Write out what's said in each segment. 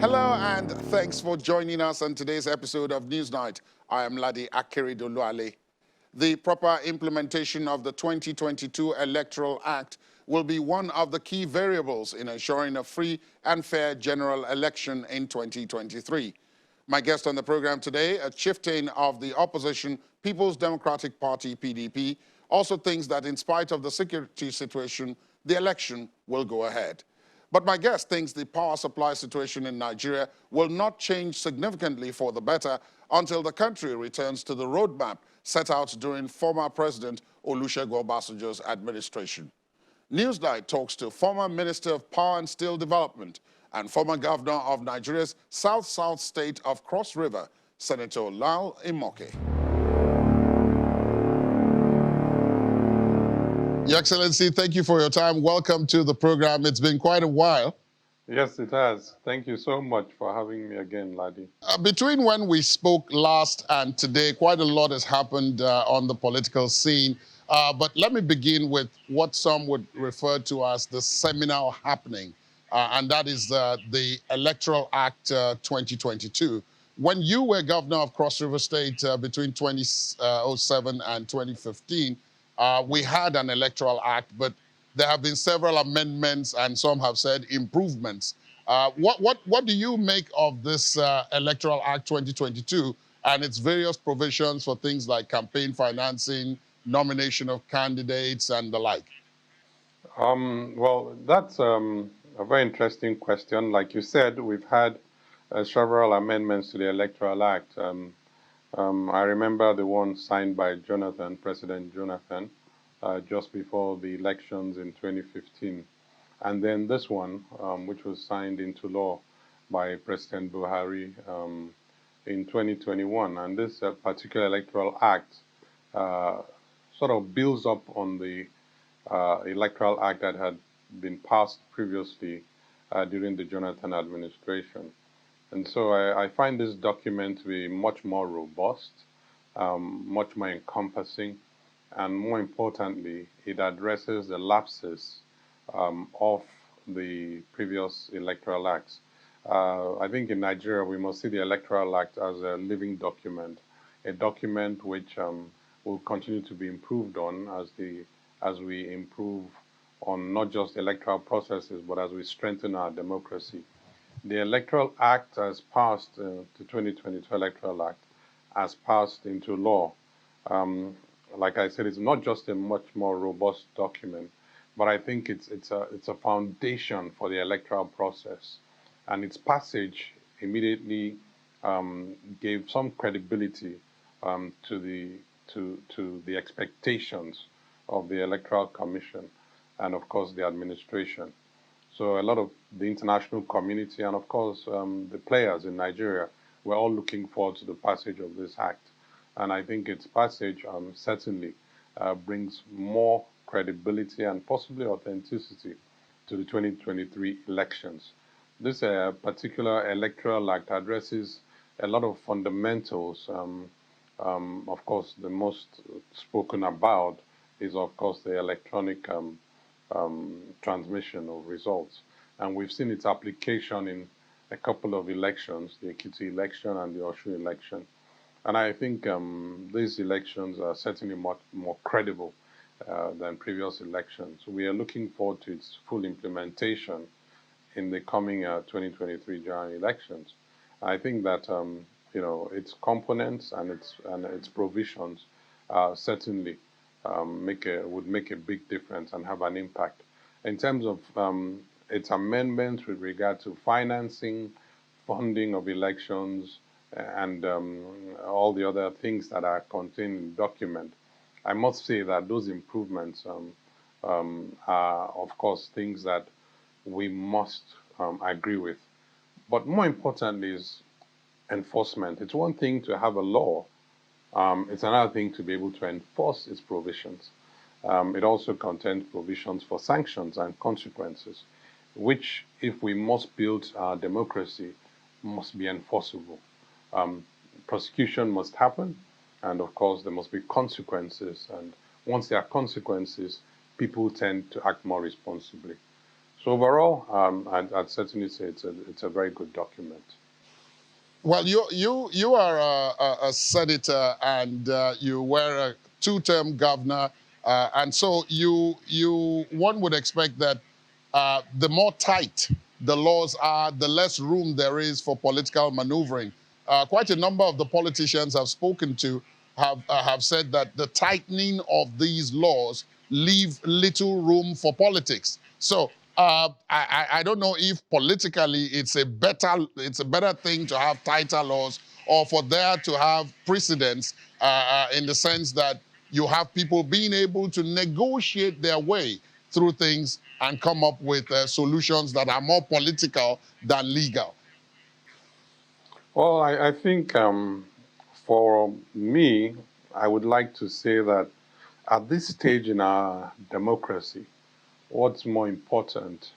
Hello and thanks for joining us on today's episode of Newsnight. I am Ladi Akeredoluale. The proper implementation of the 2022 Electoral Act will be one of the key variables in ensuring a free and fair general election in 2023. My guest on the program today, a chieftain of the opposition People's Democratic Party, PDP, also thinks that in spite of the security situation, the election will go ahead. But my guest thinks the power supply situation in Nigeria will not change significantly for the better until the country returns to the roadmap set out during former President Olusegun Obasanjo's administration. Newsnight talks to former Minister of Power and Steel Development and former governor of Nigeria's South-South state of Cross River, Senator Liyel Imoke. Your Excellency, thank you for your time. Welcome to the program. It's been quite a while. Yes, it has. Thank you so much for having me again, Ladi. Between when we spoke last and today, quite a lot has happened on the political scene. But let me begin with what some would refer to as the seminal happening, and that is the Electoral Act 2022. When you were governor of Cross River State between 2007 and 2015, we had an Electoral Act, but there have been several amendments and some have said improvements. What do you make of this Electoral Act 2022 and its various provisions for things like campaign financing, nomination of candidates, and the like? Well, that's a very interesting question. Like you said, we've had several amendments to the Electoral Act. I remember the one signed by President Jonathan, just before the elections in 2015. And then this one, which was signed into law by President Buhari in 2021. And this particular Electoral Act sort of builds up on the Electoral Act that had been passed previously during the Jonathan administration. And so I find this document to be much more robust, much more encompassing, and more importantly, it addresses the lapses of the previous electoral acts. I think in Nigeria, we must see the Electoral Act as a living document, a document which will continue to be improved on as we improve on not just electoral processes, but as we strengthen our democracy. The Electoral Act has passed, the 2022 Electoral Act has passed into law. Like I said, it's not just a much more robust document, but I think it's a foundation for the electoral process. And its passage immediately gave some credibility to the expectations of the Electoral Commission and, of course, the administration. So a lot of the international community and, of course, the players in Nigeria were all looking forward to the passage of this act. And I think its passage certainly brings more credibility and possibly authenticity to the 2023 elections. This particular Electoral Act addresses a lot of fundamentals. Of course, the most spoken about is, of course, the electronic transmission of results. And we've seen its application in a couple of elections, the Ekiti election and the Osun election. And I think these elections are certainly much more credible than previous elections. We are looking forward to its full implementation in the coming 2023 general elections. I think that its components and its provisions certainly would make a big difference and have an impact. In terms of its amendments with regard to financing, funding of elections, and all the other things that are contained in the document, I must say that those improvements are, of course, things that we must agree with. But more importantly is enforcement. It's one thing to have a law. It's another thing to be able to enforce its provisions. It also contains provisions for sanctions and consequences, which, if we must build our democracy, must be enforceable. Prosecution must happen, and of course, there must be consequences. And once there are consequences, people tend to act more responsibly. So overall, I'd certainly say it's a very good document. Well, you are a senator, and you were a two-term governor, and so you one would expect that the more tight the laws are, the less room there is for political maneuvering. Quite a number of the politicians I've spoken to have said that the tightening of these laws leave little room for politics. So I don't know if politically it's a better thing to have tighter laws, or for there to have precedents in the sense that you have people being able to negotiate their way through things and come up with solutions that are more political than legal. Well, I think for me, I would like to say that at this stage in our democracy, what's more important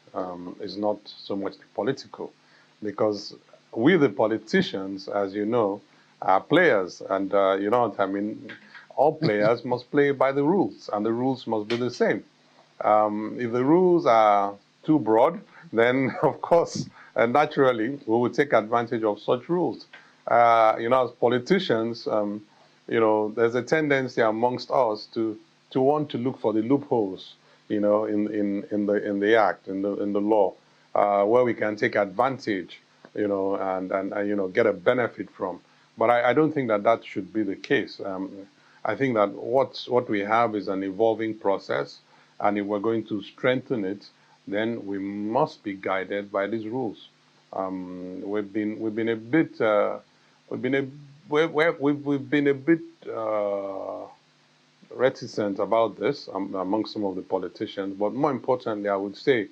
is not so much the political, because we, the politicians, as you know, are players, and you know what I mean. All players must play by the rules, and the rules must be the same. If the rules are too broad, then of course, naturally, we will take advantage of such rules. You know, as politicians, you know, there's a tendency amongst us to want to look for the loopholes, you know, in the act, in the law, where we can take advantage, you know, and you know, get a benefit from. But I don't think that that should be the case. I think that what we have is an evolving process, and if we're going to strengthen it, then we must be guided by these rules. We've been a bit we've been a we've been a bit reticent about this among some of the politicians. But more importantly, I would say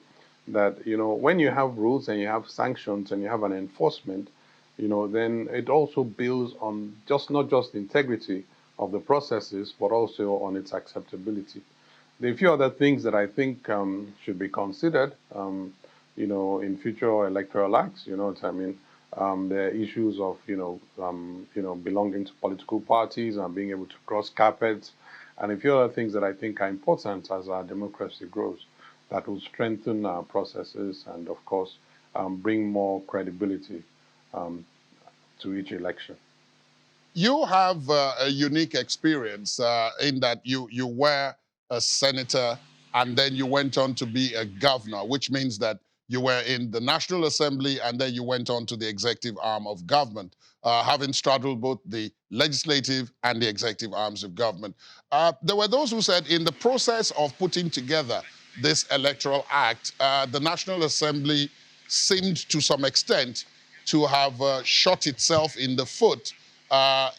that, you know, when you have rules and you have sanctions and you have an enforcement, you know, then it also builds on just not just the integrity of the processes, but also on its acceptability. There are a few other things that I think should be considered, you know, in future electoral acts. You know what I mean? There are issues of, you know, belonging to political parties and being able to cross carpets, and a few other things that I think are important as our democracy grows, that will strengthen our processes and, of course, bring more credibility um, to each election. You have a unique experience in that you were a senator and then you went on to be a governor, which means that you were in the National Assembly and then you went on to the executive arm of government, having straddled both the legislative and the executive arms of government. There were those who said in the process of putting together this electoral act, the National Assembly seemed to some extent to have shot itself in the foot,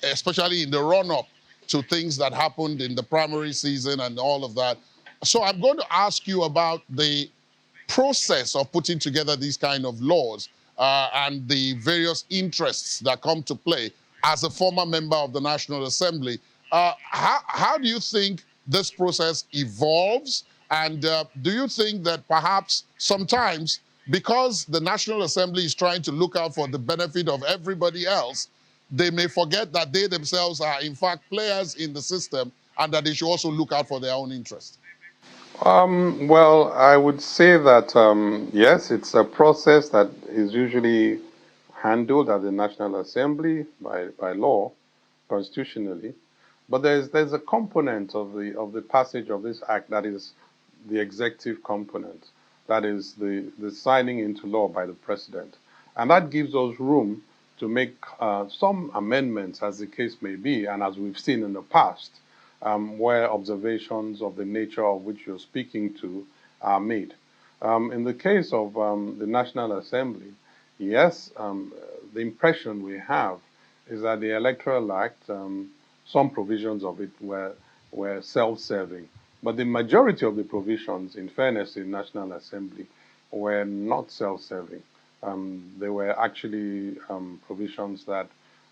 especially in the run-up to things that happened in the primary season and all of that. So I'm going to ask you about the process of putting together these kind of laws and the various interests that come to play. As a former member of the National Assembly, how do you think this process evolves? And do you think that perhaps sometimes, because the National Assembly is trying to look out for the benefit of everybody else, they may forget that they themselves are, in fact, players in the system and that they should also look out for their own interests? Well, I would say that yes, it's a process that is usually handled at the National Assembly by law, constitutionally. But there's a component of the passage of this act that is the executive component, that is the signing into law by the president, and that gives us room to make some amendments, as the case may be, and as we've seen in the past, where observations of the nature of which you're speaking to are made. In the case of the National Assembly, yes, the impression we have is that the Electoral Act, some provisions of it were self-serving, but the majority of the provisions, in fairness, in National Assembly were not self-serving. They were actually provisions that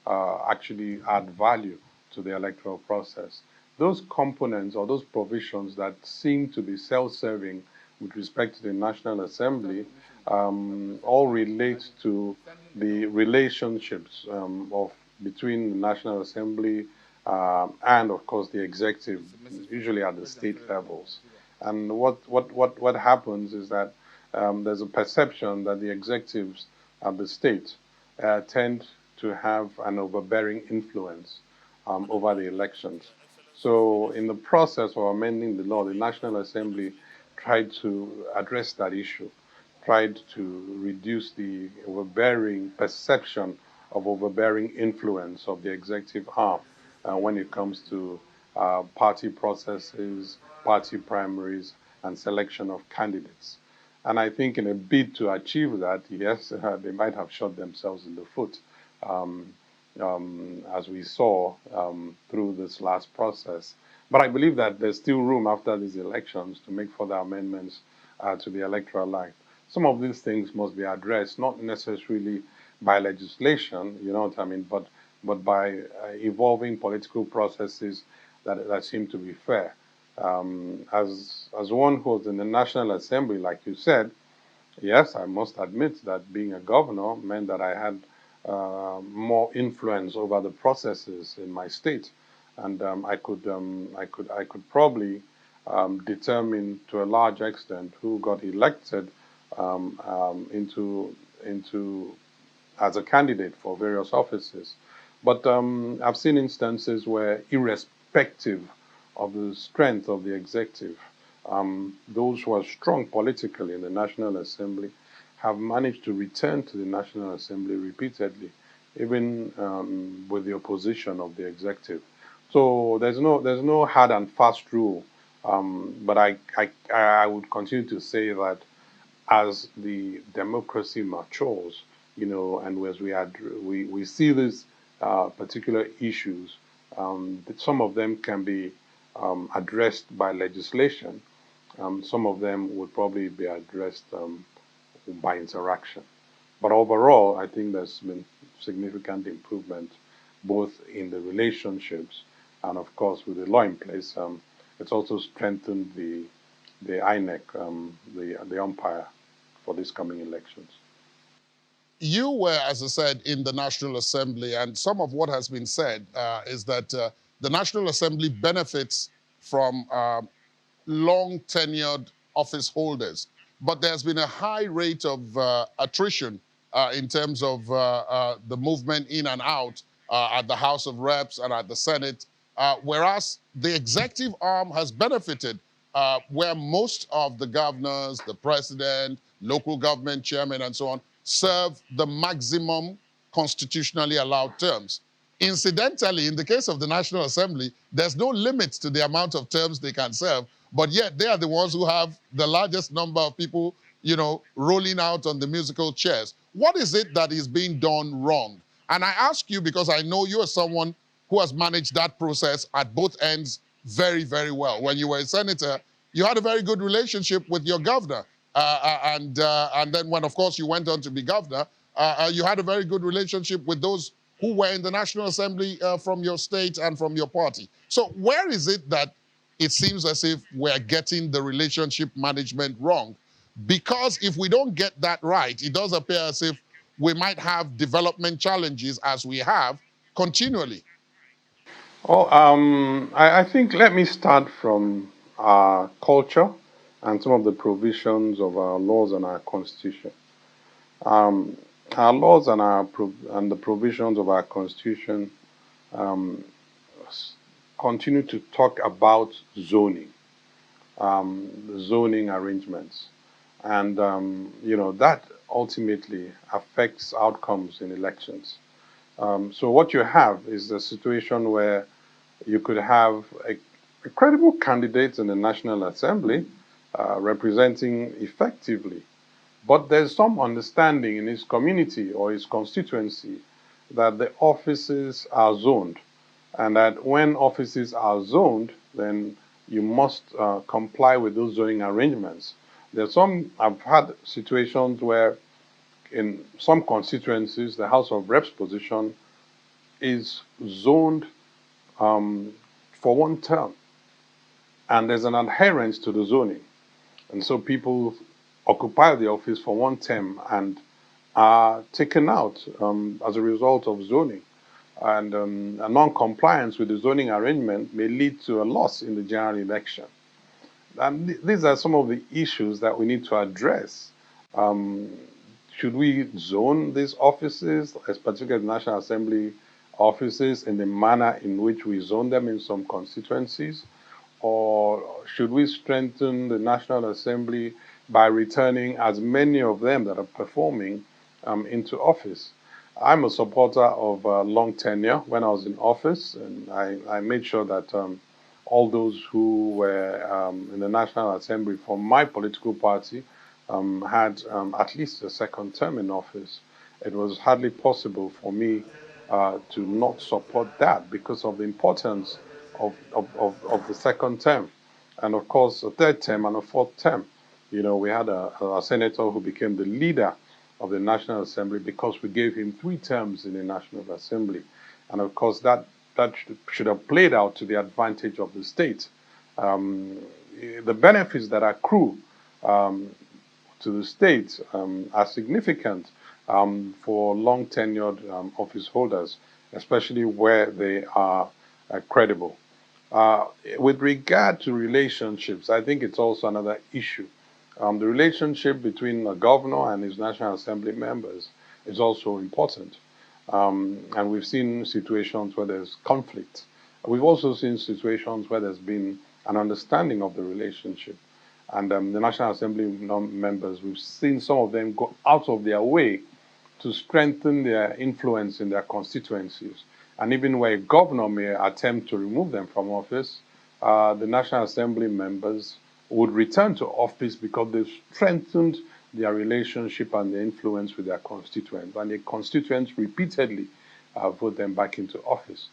actually add value to the electoral process. Those components or those provisions that seem to be self-serving with respect to the National Assembly all relate to the relationships of between the National Assembly and, of course, the executive, usually at the state levels. And what happens is that there's a perception that the executives at the state tend to have an overbearing influence over the elections. So, in the process of amending the law, the National Assembly tried to address that issue, tried to reduce the overbearing perception of overbearing influence of the executive arm when it comes to party processes, party primaries, and selection of candidates. And I think in a bid to achieve that, yes, they might have shot themselves in the foot, um, as we saw through this last process. But I believe that there's still room after these elections to make further amendments to the Electoral Act. Some of these things must be addressed, not necessarily by legislation, you know what I mean, but by evolving political processes that seem to be fair. As one who was in the National Assembly, like you said, yes, I must admit that being a governor meant that I had more influence over the processes in my state, and I could probably determine to a large extent who got elected into as a candidate for various offices. But I've seen instances where, irrespective of the strength of the executive, those who are strong politically in the National Assembly have managed to return to the National Assembly repeatedly, even with the opposition of the executive. So there's no hard and fast rule, but I would continue to say that as the democracy matures, you know, and as we see these particular issues, that some of them can be addressed by legislation. Some of them would probably be addressed by interaction. But overall, I think there's been significant improvement both in the relationships and, of course, with the law in place. It's also strengthened the INEC, the umpire for these coming elections. You were, as I said, in the National Assembly, and some of what has been said is that the National Assembly benefits from long tenured office holders. But there's been a high rate of attrition in terms of the movement in and out at the House of Reps and at the Senate, whereas the executive arm has benefited where most of the governors, the president, local government chairman, and so on serve the maximum constitutionally allowed terms. Incidentally, in the case of the National Assembly, there's no limit to the amount of terms they can serve, but yet they are the ones who have the largest number of people, you know, rolling out on the musical chairs. What is it that is being done wrong? And I ask you because I know you are someone who has managed that process at both ends very, very well. When you were a senator, you had a very good relationship with your governor. And then when, of course, you went on to be governor, you had a very good relationship with those who were in the National Assembly from your state and from your party. So where is it that it seems as if we're getting the relationship management wrong? Because if we don't get that right, it does appear as if we might have development challenges as we have continually. Oh, I think let me start from our culture and some of the provisions of our laws and our constitution. Um, our laws and and the provisions of our constitution um, continue to talk about zoning arrangements, and you know that ultimately affects outcomes in elections. So what you have is a situation where you could have a credible candidate in the National Assembly representing effectively, but there's some understanding in his community or his constituency that the offices are zoned, and that when offices are zoned, then you must comply with those zoning arrangements. There's some, I've had situations where in some constituencies, the House of Reps position is zoned for one term, and there's an adherence to the zoning. And so people occupy the office for one term and are taken out as a result of zoning. And a non-compliance with the zoning arrangement may lead to a loss in the general election. And these are some of the issues that we need to address. Should we zone these offices, particularly the National Assembly offices, in the manner in which we zone them in some constituencies? Or should we strengthen the National Assembly by returning as many of them that are performing into office? I'm a supporter of long tenure. When I was in office, and I made sure that all those who were in the National Assembly from my political party had at least a second term in office. It was hardly possible for me to not support that because of the importance of the second term. And of course, a third term and a fourth term. You know, we had a senator who became the leader of the National Assembly because we gave him 3 terms in the National Assembly. And of course, that should have played out to the advantage of the state. Um, the benefits that accrue to the state are significant for long tenured office holders, especially where they are credible. Uh, with regard to relationships, I think it's also another issue. The relationship between a governor and his National Assembly members is also important. And we've seen situations where there's conflict. We've also seen situations where there's been an understanding of the relationship. And the National Assembly members, we've seen some of them go out of their way to strengthen their influence in their constituencies. And even where a governor may attempt to remove them from office, the National Assembly members would return to office because they've strengthened their relationship and their influence with their constituents. And the constituents repeatedly vote them back into office.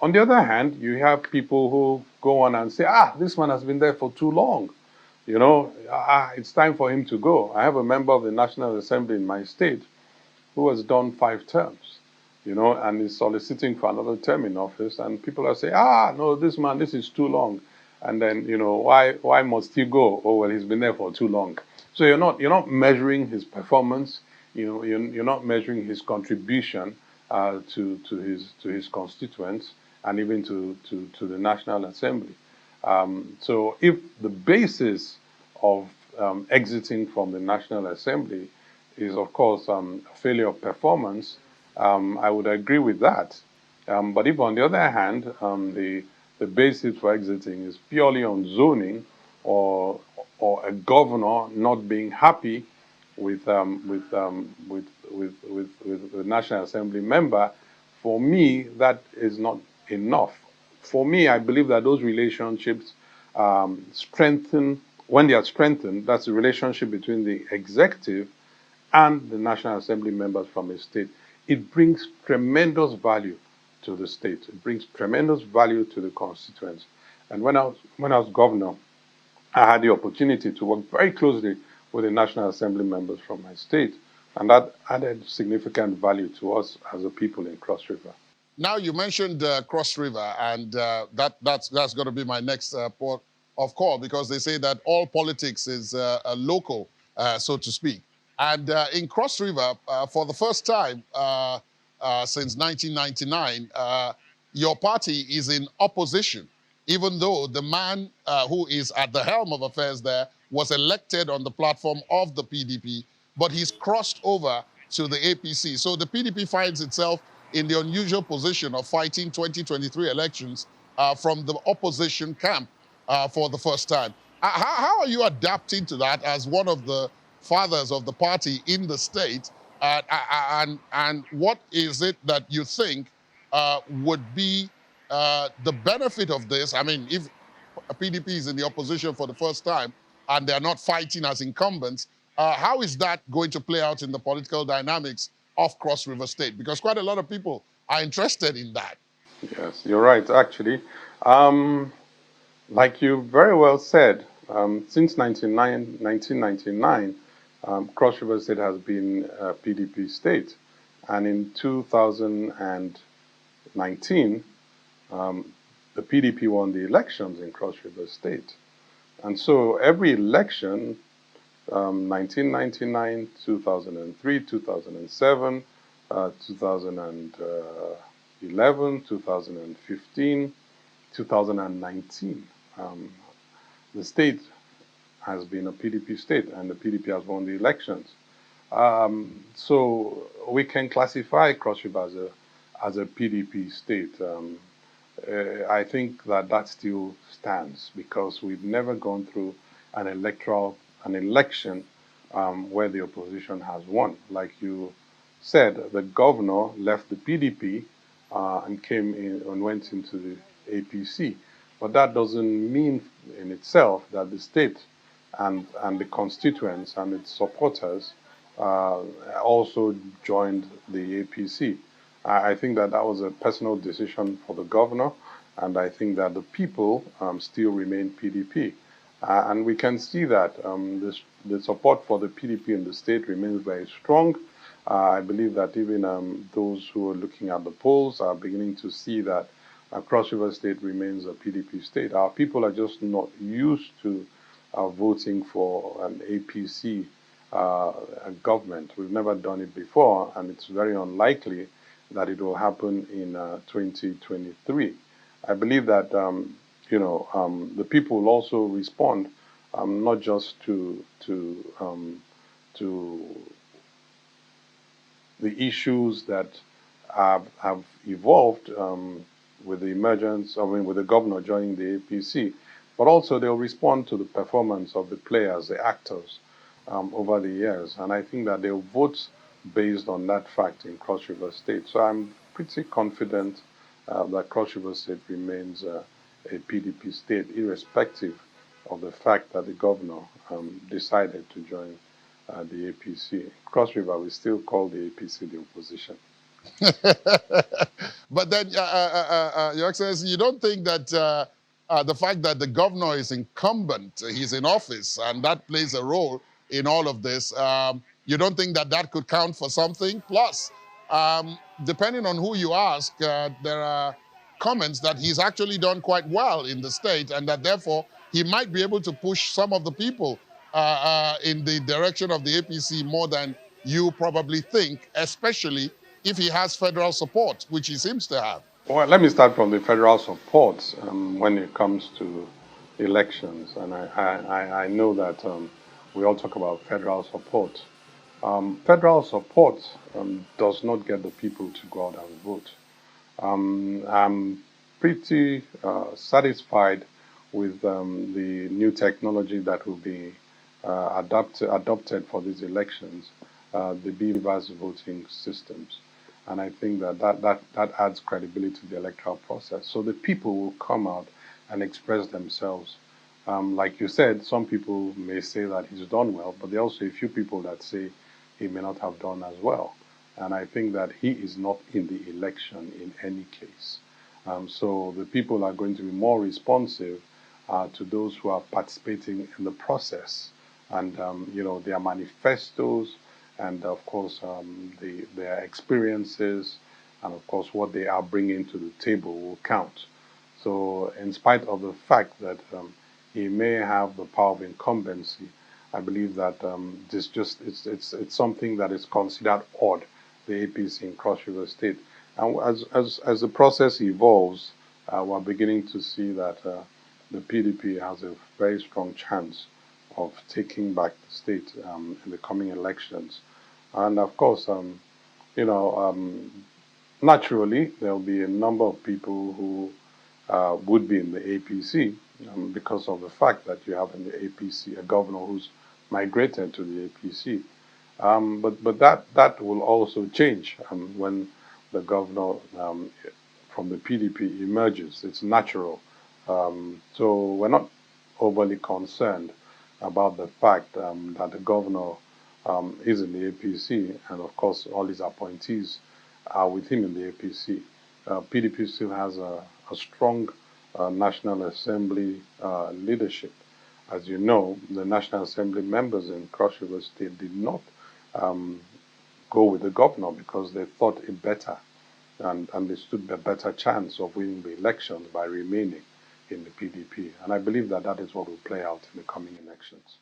On the other hand, you have people who go on and say, this man has been there for too long. You know, it's time for him to go. I have a member of the National Assembly in my state who has done 5 terms, you know, and is soliciting for another term in office. And people are saying, no, this man, this is too long. And then, you know, why must he go? Oh, well, he's been there for too long. So you're not measuring his performance. You know, you're not measuring his contribution to his constituents and even to the National Assembly. So if the basis of exiting from the National Assembly is, of course, failure of performance, I would agree with that. But if, on the other hand, the basis for exiting is purely on zoning or a governor not being happy with the National Assembly member, for me that is not enough. For me, I believe that those relationships strengthen when they are strengthened. That's the relationship between the executive and the National Assembly members from a state. It brings tremendous value to the state. It brings tremendous value to the constituents. And when I was governor, I had the opportunity to work very closely with the National Assembly members from my state, and that added significant value to us as a people in Cross River. Now you mentioned Cross River, and that's going to be my next port of call, because they say that all politics is local, so to speak. And in Cross River, for the first time since 1999, your party is in opposition, even though the man who is at the helm of affairs there was elected on the platform of the PDP, but he's crossed over to the APC. So the PDP finds itself in the unusual position of fighting 2023 elections from the opposition camp for the first time. How are you adapting to that as one of the fathers of the party in the state? And what is it that you think would be the benefit of this? I mean, if a PDP is in the opposition for the first time and they're not fighting as incumbents, how is that going to play out in the political dynamics of Cross River State? Because quite a lot of people are interested in that. Yes, you're right, actually. Um, like you very well said, since 1999, Cross River State has been a PDP state. And in 2019, the PDP won the elections in Cross River State. And so every election, 1999, 2003, 2007, 2011, 2015, 2019, the state has been a PDP state, and the PDP has won the elections. So we can classify Cross River as a PDP state. I think that still stands because we've never gone through an election where the opposition has won. Like you said, the governor left the PDP and came in and went into the APC. But that doesn't mean in itself that the state and the constituents and its supporters uh, also joined the APC. I think that was a personal decision for the governor, and I think that the people still remain PDP. And we can see that the support for the PDP in the state remains very strong. I believe that even those who are looking at the polls are beginning to see that Cross River State remains a PDP state. Our people are just not used to voting for an APC government. We've never done it before, and it's very unlikely that it will happen in 2023. I believe that the people will also respond not just to the issues that have evolved with the emergence, with the governor joining the APC, but also they'll respond to the performance of the players, the actors over the years. And I think that they'll vote based on that fact in Cross River State. So I'm pretty confident that Cross River State remains a PDP state, irrespective of the fact that the governor decided to join the APC. Cross River, we still call the APC the opposition. But then, Your Excellency, you don't think that the fact that the governor is incumbent, he's in office, and that plays a role in all of this, you don't think that that could count for something? Plus, depending on who you ask, there are comments that he's actually done quite well in the state, and that therefore he might be able to push some of the people in the direction of the APC more than you probably think, especially if he has federal support, which he seems to have. Well, let me start from the federal support when it comes to elections. And I know that we all talk about federal support. Federal support does not get the people to go out and vote. I'm pretty satisfied with the new technology that will be adopted for these elections, the BVAS voting systems. And I think that adds credibility to the electoral process. So the people will come out and express themselves. Like you said, some people may say that he's done well, but there are also a few people that say he may not have done as well. And I think that he is not in the election in any case. So the people are going to be more responsive to those who are participating in the process, and their manifestos, and of course their experiences, and of course what they are bringing to the table will count. So, in spite of the fact that he may have the power of incumbency, I believe that it's something that is considered odd, the APC in Cross River State. And as the process evolves, we're beginning to see that the PDP has a very strong chance of taking back the state in the coming elections. And of course, naturally, there'll be a number of people who would be in the APC because of the fact that you have in the APC a governor who's migrated to the APC. But that will also change when the governor from the PDP emerges. It's natural. So we're not overly concerned about the fact that the governor is in the APC, and of course all his appointees are with him in the APC. PDP still has a strong National Assembly leadership. As you know, the National Assembly members in Cross River State did not go with the governor because they thought it better, and they stood a better chance of winning the elections by remaining in the PDP. And I believe that that is what will play out in the coming elections.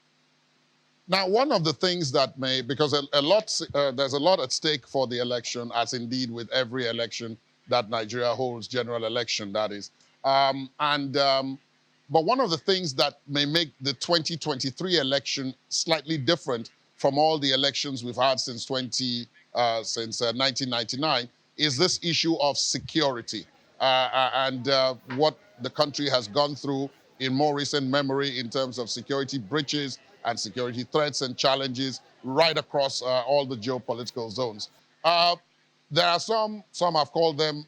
Now, one of the things that may, because there's a lot at stake for the election, as indeed with every election that Nigeria holds, general election, that is. But one of the things that may make the 2023 election slightly different from all the elections we've had since 1999 is this issue of security and what the country has gone through in more recent memory in terms of security breaches and security threats and challenges right across all the geopolitical zones. Uh, there are some have called them,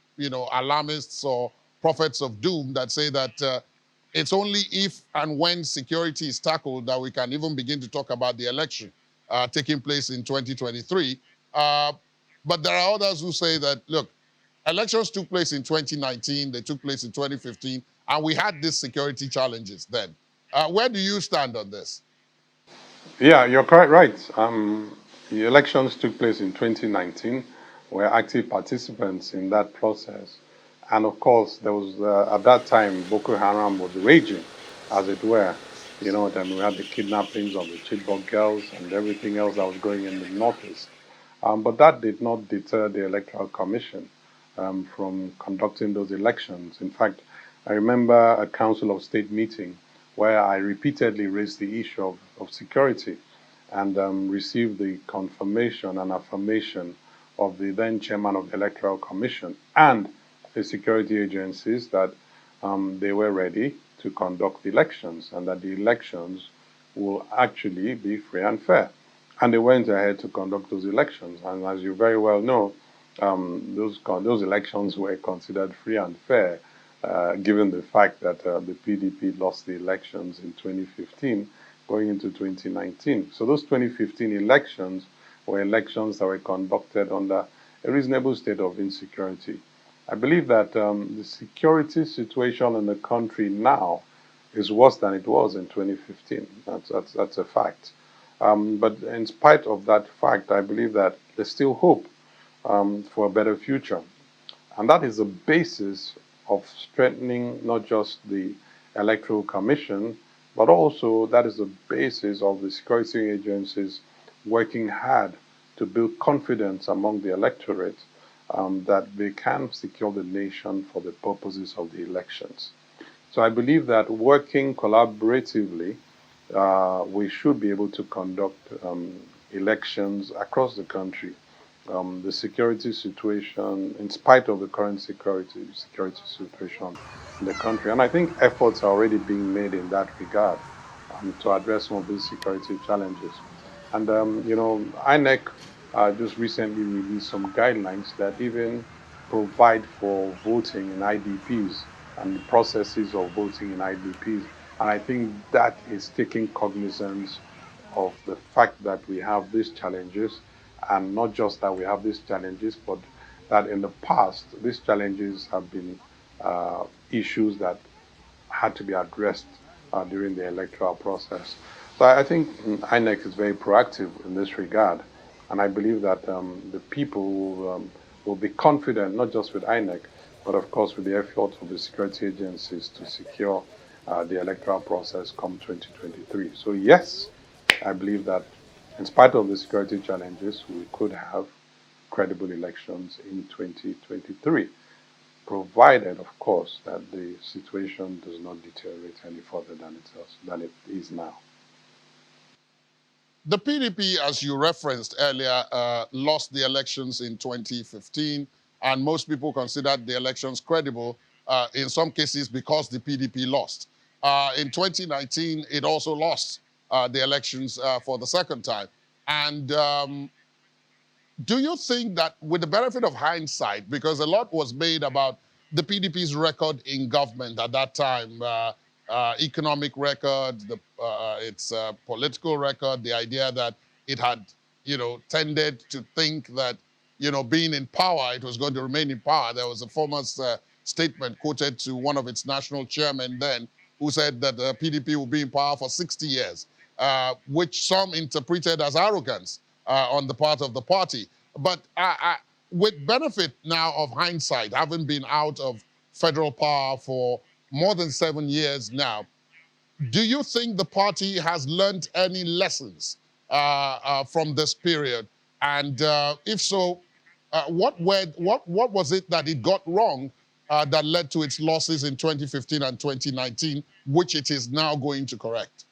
alarmists or prophets of doom that say that it's only if and when security is tackled that we can even begin to talk about the election taking place in 2023. But there are others who say that, look, elections took place in 2019, they took place in 2015, and we had these security challenges then. Where do you stand on this? Yeah, you're quite right. The elections took place in 2019. We're active participants in that process. And of course, there was, at that time, Boko Haram was raging, as it were. Then we had the kidnappings of the Chibok girls and everything else that was going in the Northeast. But that did not deter the Electoral Commission from conducting those elections. In fact, I remember a Council of State meeting where I repeatedly raised the issue of security and received the confirmation and affirmation of the then chairman of the Electoral Commission and the security agencies that they were ready to conduct the elections and that the elections will actually be free and fair. And they went ahead to conduct those elections. And as you very well know, those elections were considered free and fair, given the fact that the PDP lost the elections in 2015, going into 2019. So those 2015 elections were elections that were conducted under a reasonable state of insecurity. I believe that the security situation in the country now is worse than it was in 2015. That's a fact. But in spite of that fact, I believe that there's still hope for a better future. And that is the basis of strengthening not just the Electoral Commission, but also that is the basis of the security agencies working hard to build confidence among the electorate that they can secure the nation for the purposes of the elections. So I believe that working collaboratively, we should be able to conduct elections across the country. The security situation, in spite of the current security situation in the country, and I think efforts are already being made in that regard to address some of these security challenges. And INEC just recently released some guidelines that even provide for voting in IDPs and the processes of voting in IDPs. And I think that is taking cognizance of the fact that we have these challenges, and not just that we have these challenges, but that in the past, these challenges have been issues that had to be addressed during the electoral process. So I think INEC is very proactive in this regard, and I believe that the people will be confident, not just with INEC, but of course with the efforts of the security agencies to secure the electoral process come 2023. So yes, I believe that in spite of the security challenges, we could have credible elections in 2023, provided, of course, that the situation does not deteriorate any further than it is now. The PDP, as you referenced earlier, lost the elections in 2015, and most people considered the elections credible, in some cases because the PDP lost. In 2019, it also lost the elections for the second time. And do you think that, with the benefit of hindsight, because a lot was made about the PDP's record in government at that time, economic record, its political record, the idea that it had, tended to think that, being in power, it was going to remain in power. There was a famous statement quoted to one of its national chairmen then, who said that the PDP will be in power for 60 years, which some interpreted as arrogance on the part of the party. But with benefit now of hindsight, having been out of federal power for more than 7 years now, do you think the party has learned any lessons from this period? And if so, what was it that it got wrong that led to its losses in 2015 and 2019, which it is now going to correct?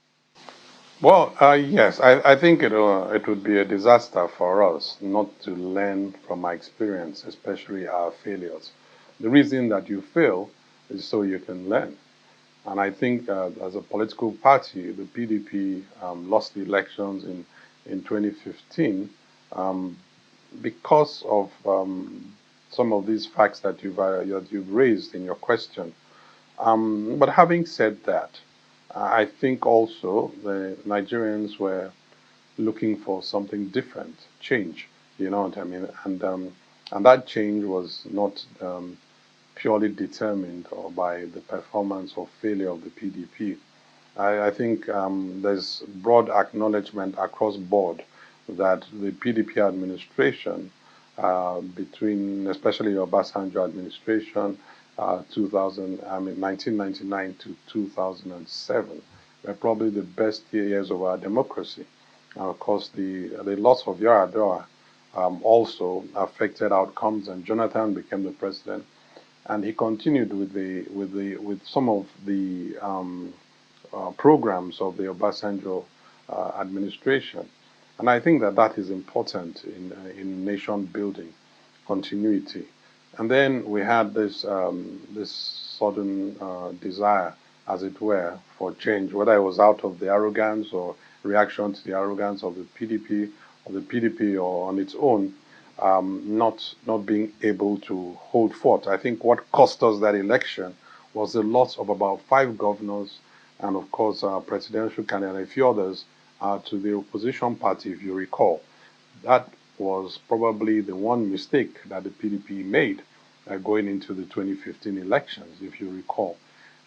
Well, yes, I think it would be a disaster for us not to learn from our experience, especially our failures. The reason that you fail is so you can learn. And I think as a political party, the PDP lost the elections in 2015 um, because of some of these facts that you've raised in your question. But having said that, I think also the Nigerians were looking for something different, change. You know what I mean? And that change was not purely determined or by the performance or failure of the PDP. I think there's broad acknowledgement across board that the PDP administration, between especially your Obasanjo administration, 1999 to 2007, were probably the best years of our democracy. Of course, the loss of Yaradua also affected outcomes, and Jonathan became the president, and he continued with some of the programs of the Obasanjo administration. And I think that that is important in nation building, continuity. And then we had this sudden desire, as it were, for change, whether it was out of the arrogance or reaction to the arrogance of the PDP, or on its own, not being able to hold forth. I think what cost us that election was the loss of about 5 governors and, of course, our presidential candidate and a few others to the opposition party, if you recall. That was probably the one mistake that the PDP made going into the 2015 elections, if you recall.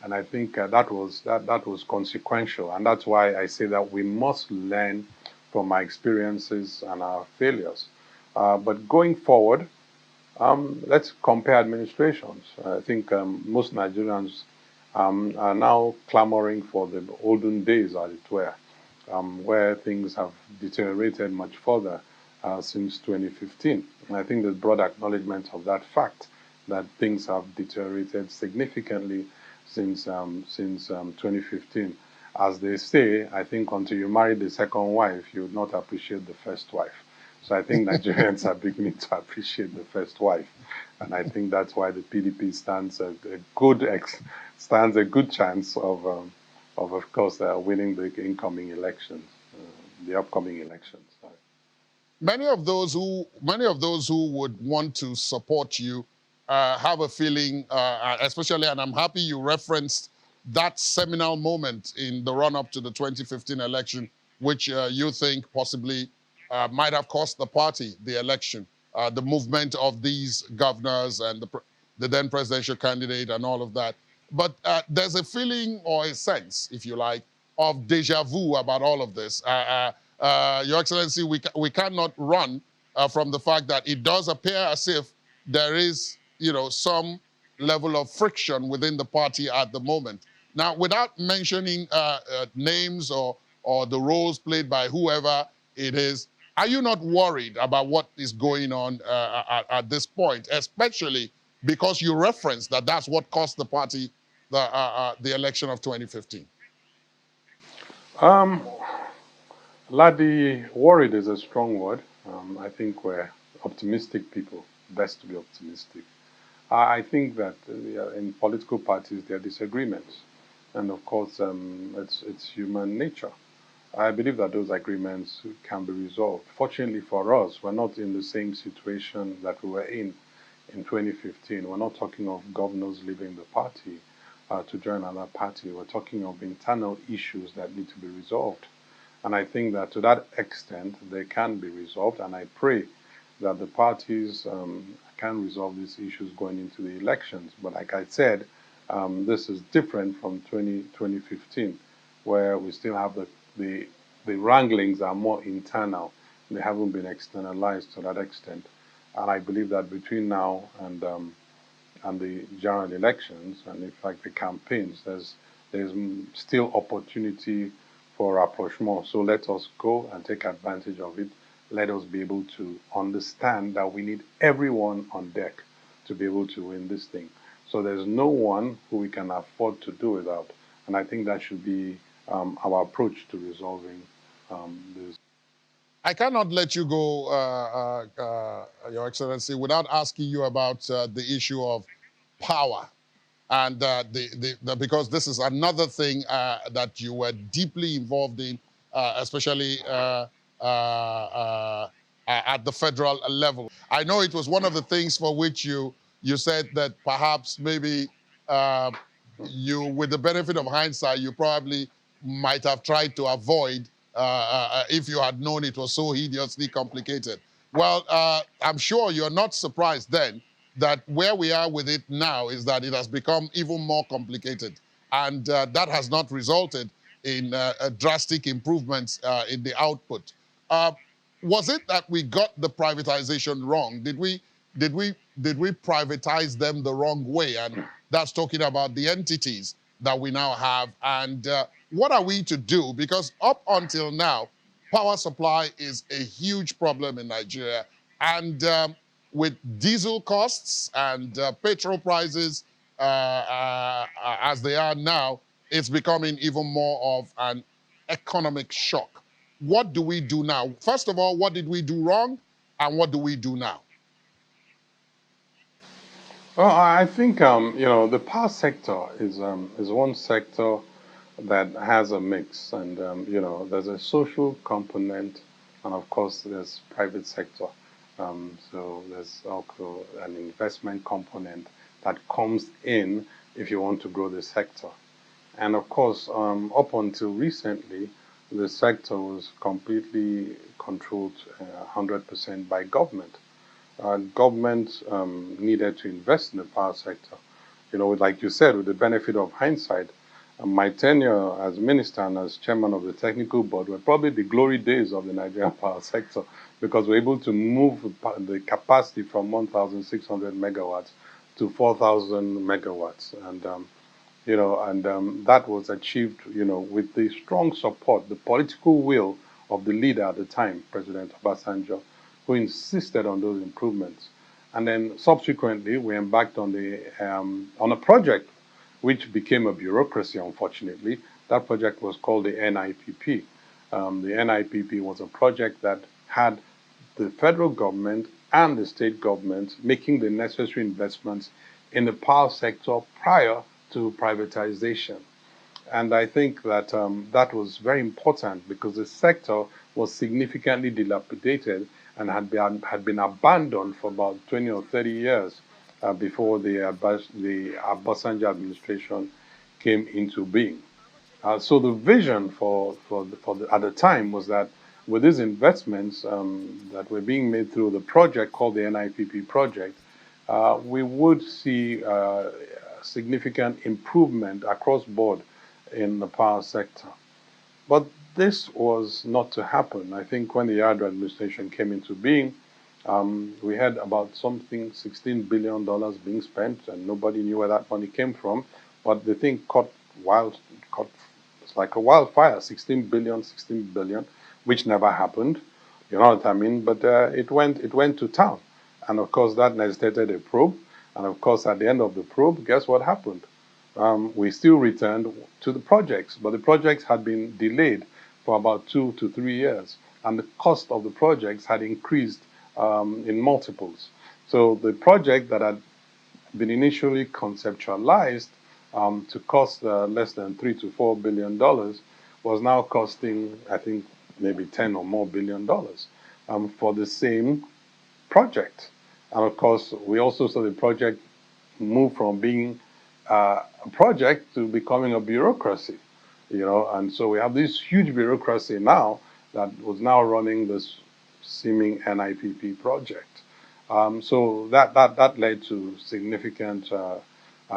And I think that was consequential, and that's why I say that we must learn from our experiences and our failures. But going forward, let's compare administrations. I think most Nigerians are now clamoring for the olden days, as it were, where things have deteriorated much further since 2015. And I think there's broad acknowledgement of that fact that things have deteriorated significantly since 2015. As they say, I think until you marry the second wife, you would not appreciate the first wife. So I think Nigerians are beginning to appreciate the first wife, and I think that's why the PDP stands a good chance of course, winning the incoming elections, the upcoming elections. Many of those who would want to support you have a feeling, especially, and I'm happy you referenced that seminal moment in the run-up to the 2015 election, which you think possibly might have cost the party the election, the movement of these governors and the then presidential candidate and all of that. But there's a feeling or a sense, if you like, of deja vu about all of this. Your Excellency, we cannot run from the fact that it does appear as if there is, some level of friction within the party at the moment. Now, without mentioning names or the roles played by whoever it is, are you not worried about what is going on at this point, especially because you referenced that that's what cost the party the election of 2015? Um, Ladi, worried is a strong word. I think we're optimistic people. Best to be optimistic. I think that in political parties there are disagreements, and of course it's human nature. I believe that those agreements can be resolved. Fortunately for us, we're not in the same situation that we were in 2015. We're not talking of governors leaving the party to join another party. We're talking of internal issues that need to be resolved. And I think that to that extent, they can be resolved. And I pray that the parties can resolve these issues going into the elections. But like I said, this is different from 2015, where we still have the wranglings are more internal. They haven't been externalized to that extent. And I believe that between now and the general elections, and in fact the campaigns, there's still opportunity for rapprochement. So let us go and take advantage of it. Let us be able to understand that we need everyone on deck to be able to win this thing. So there's no one who we can afford to do without. And I think that should be our approach to resolving this. I cannot let you go, Your Excellency, without asking you about the issue of power. And because this is another thing that you were deeply involved in, especially at the federal level. I know it was one of the things for which you said that perhaps maybe uh, you, with the benefit of hindsight, you probably might have tried to avoid if you had known it was so hideously complicated. Well, I'm sure you're not surprised then that where we are with it now is that it has become even more complicated. And that has not resulted in drastic improvements in the output. Uh, was it that we got the privatization wrong? Did we privatize them the wrong way? And that's talking about the entities that we now have. And what are we to do? Because up until now, power supply is a huge problem in Nigeria. And with diesel costs and petrol prices as they are now, it's becoming even more of an economic shock. What do we do now? First of all, what did we do wrong? And what do we do now? Well, I think the power sector is one sector that has a mix, and there's a social component, and of course there's private sector. So there's also an investment component that comes in if you want to grow the sector. And of course, up until recently, the sector was completely controlled 100% by government. Government needed to invest in the power sector. Like you said, with the benefit of hindsight, my tenure as minister and as chairman of the technical board were probably the glory days of the Nigerian power sector, because we're able to move the capacity from 1,600 megawatts to 4,000 megawatts. And that was achieved, with the strong support, the political will of the leader at the time, President Obasanjo, who insisted on those improvements. And then subsequently, we embarked on a project which became a bureaucracy, unfortunately. That project was called the NIPP. The NIPP was a project that had the federal government and the state government making the necessary investments in the power sector prior to privatization. And I think that that was very important because the sector was significantly dilapidated and had been abandoned for about 20 or 30 years before the Obasanjo administration came into being. So the vision at the time was that with these investments that were being made through the project called the NIPP project, we would see significant improvement across board in the power sector. But this was not to happen. I think when the Yar'Adua administration came into being, we had about something $16 billion being spent, and nobody knew where that money came from. But the thing caught it's like a wildfire, 16 billion, 16 billion, which never happened. You know what I mean? But it went to town. And of course, that necessitated a probe. And of course, at the end of the probe, guess what happened? We still returned to the projects, but the projects had been delayed for about 2 to 3 years, and the cost of the projects had increased in multiples. So the project that had been initially conceptualized to cost less than $3 to $4 billion was now costing, I think, maybe 10 or more $billion for the same project. And of course, we also saw the project move from being a project to becoming a bureaucracy, and so we have this huge bureaucracy now that was now running this seeming NIPP project. So that led to significant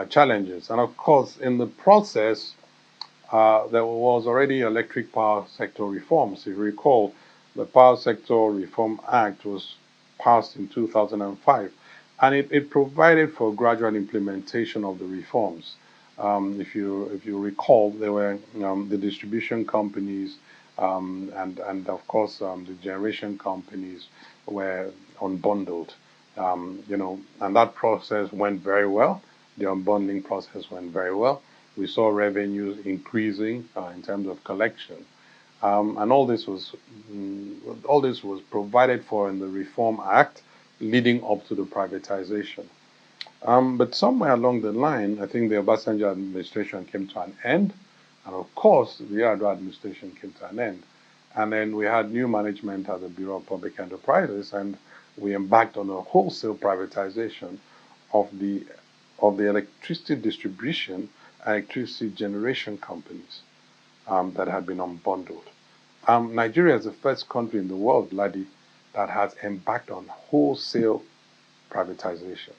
challenges, and of course, in the process, there was already electric power sector reforms. If you recall, the Power Sector Reform Act was passed in 2005, and it provided for gradual implementation of the reforms. If you recall, there were the distribution companies and of course the generation companies were unbundled, and that process went very well. The unbundling process went very well. We saw revenues increasing in terms of collection. And all this was provided for in the Reform Act leading up to the privatization. But somewhere along the line, I think the Obasanjo administration came to an end, and of course, the Yar'Adua administration came to an end. And then we had new management at the Bureau of Public Enterprises, and we embarked on a wholesale privatization of the electricity distribution, electricity generation companies that had been unbundled. Nigeria is the first country in the world, Ladi, that has embarked on wholesale privatization.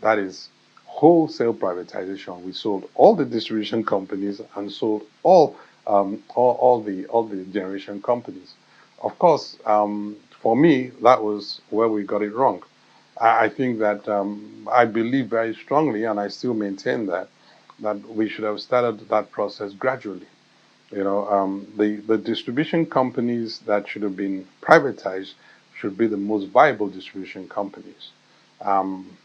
That is wholesale privatization. We sold all the distribution companies and sold all the generation companies. Of course, for me, that was where we got it wrong. I think that I believe very strongly, and I still maintain that we should have started that process gradually. The distribution companies that should have been privatized should be the most viable distribution companies. Um,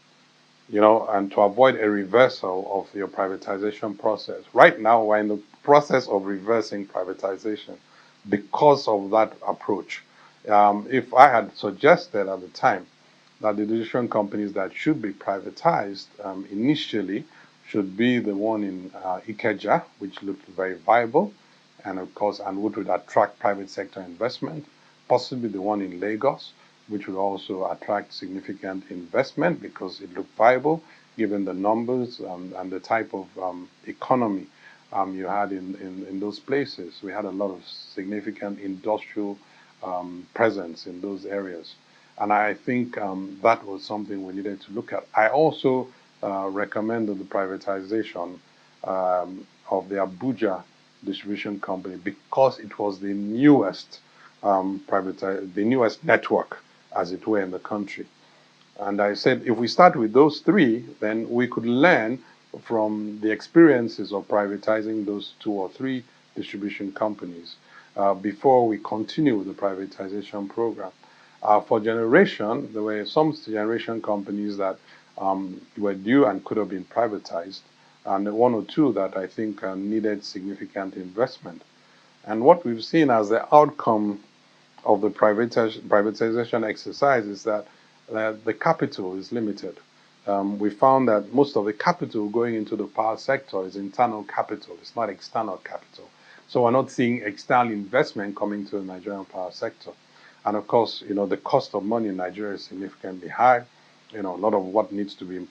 and to avoid a reversal of your privatization process. Right now, we're in the process of reversing privatization because of that approach. If I had suggested at the time that the distribution companies that should be privatized initially should be the one in Ikeja, which looked very viable, and of course, and would attract private sector investment, possibly the one in Lagos, which would also attract significant investment because it looked viable given the numbers and the type of economy you had in those places. We had a lot of significant industrial presence in those areas. And I think that was something we needed to look at. I also recommended the privatization of the Abuja distribution company because it was the newest the newest network, as it were, in the country. And I said, if we start with those three, then we could learn from the experiences of privatizing those two or three distribution companies before we continue with the privatization program. For generation, there were some generation companies that were due and could have been privatized, and one or two that I think needed significant investment. And what we've seen as the outcome of the privatization exercise is that the capital is limited. We found that most of the capital going into the power sector is internal capital, it's not external capital. So we're not seeing external investment coming to the Nigerian power sector. And of course, the cost of money in Nigeria is significantly high. A lot of what needs to be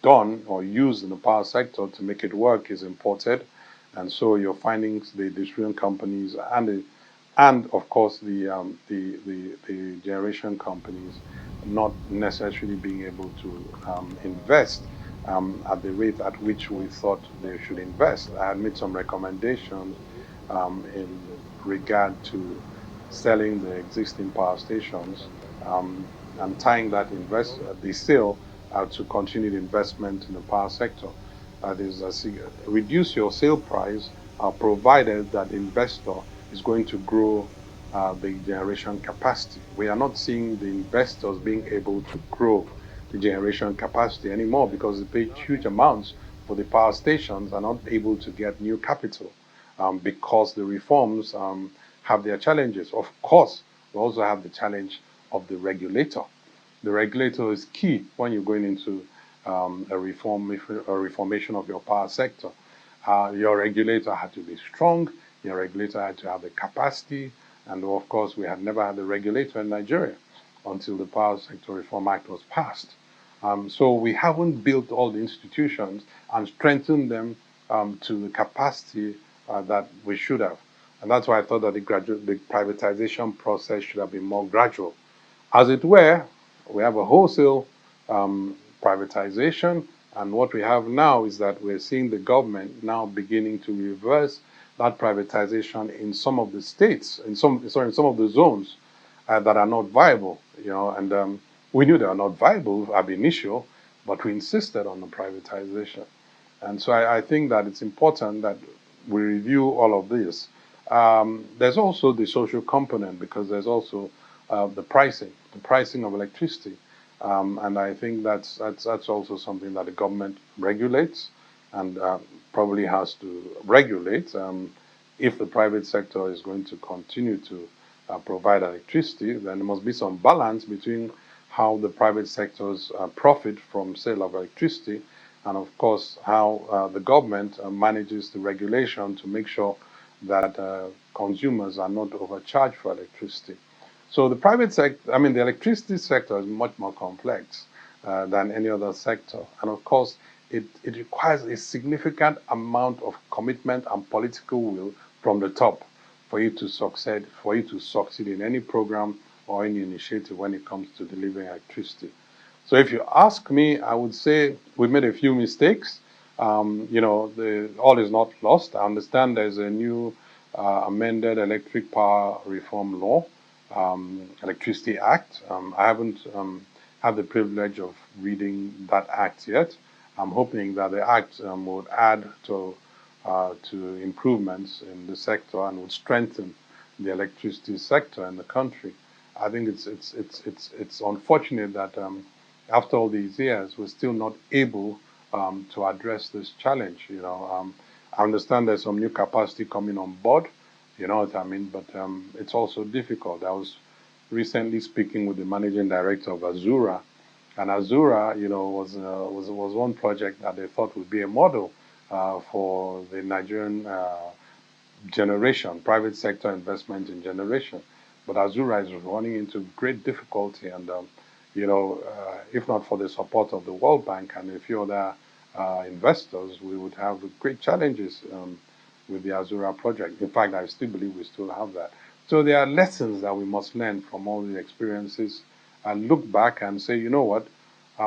done or used in the power sector to make it work is imported. And so you're finding the distribution companies and of course the generation companies not necessarily being able to invest at the rate at which we thought they should invest. I had made some recommendations in regard to selling the existing power stations and tying that the sale to continued investment in the power sector. That is, reduce your sale price provided that the investor is going to grow the generation capacity. We are not seeing the investors being able to grow the generation capacity anymore because they pay huge amounts for the power stations and are not able to get new capital because the reforms have their challenges. Of course, we also have the challenge of the regulator. The regulator is key when you're going into a reformation of your power sector. Your regulator had to be strong. Your regulator had to have the capacity. And of course, we had never had a regulator in Nigeria until the Power Sector Reform Act was passed. So we haven't built all the institutions and strengthened them to the capacity that we should have. And that's why I thought that the privatization process should have been more gradual. As it were, we have a wholesale privatization, and what we have now is that we're seeing the government now beginning to reverse that privatization in some of the states, in some of the zones that are not viable. And we knew they are not viable ab initio, but we insisted on the privatization. And so I think that it's important that we review all of this. There's also the social component because there's also the pricing of electricity. And I think that's also something that the government regulates and probably has to regulate. If the private sector is going to continue to provide electricity, then there must be some balance between how the private sectors profit from sale of electricity and of course how the government manages the regulation to make sure that consumers are not overcharged for electricity. So the private sector, I mean, the electricity sector is much more complex than any other sector. And of course, it requires a significant amount of commitment and political will from the top for you to succeed in any program or any initiative when it comes to delivering electricity. So if you ask me, I would say we made a few mistakes. All is not lost. I understand there's a new amended electric power reform law, Electricity Act. I haven't had the privilege of reading that act yet. I'm hoping that the act would add to improvements in the sector and would strengthen the electricity sector in the country. I think it's unfortunate that after all these years, we're still not able to address this challenge. I understand there's some new capacity coming on board, you know what I mean, but it's also difficult. I was recently speaking with the managing director of Azura, and Azura, was one project that they thought would be a model for the Nigerian generation, private sector investment in generation. But Azura is running into great difficulty, and if not for the support of the World Bank and a few other investors, we would have great challenges with the Azura project. In fact, I still believe we still have that. So there are lessons that we must learn from all the experiences and look back and say, you know what,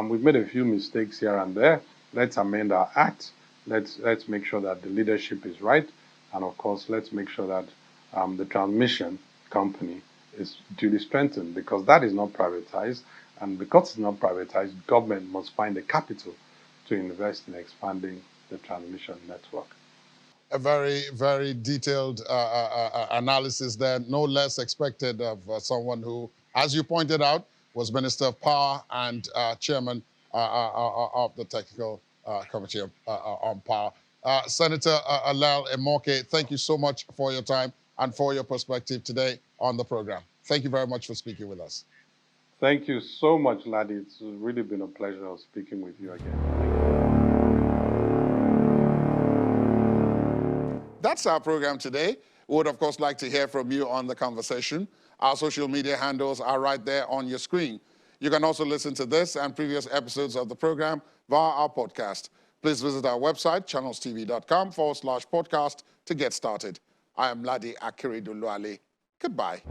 we've made a few mistakes here and there. Let's amend our act. Let's make sure that the leadership is right, and of course, let's make sure that the transmission company is duly strengthened, because that is not privatized, and because it's not privatized, government must find the capital to invest in expanding the transmission network. A very, very detailed analysis there, no less expected of someone who, as you pointed out, was Minister of Power and Chairman of the Technical Committee on Power. Senator Liyel Imoke, thank you so much for your time and for your perspective today on the program. Thank you very much for speaking with us. Thank you so much, Laddie. It's really been a pleasure speaking with you again. That's our program today. We would, of course, like to hear from you on the conversation. Our social media handles are right there on your screen. You can also listen to this and previous episodes of the program via our podcast. Please visit our website, channelstv.com/podcast to get started. I am Ladi Akiriduluale. Goodbye.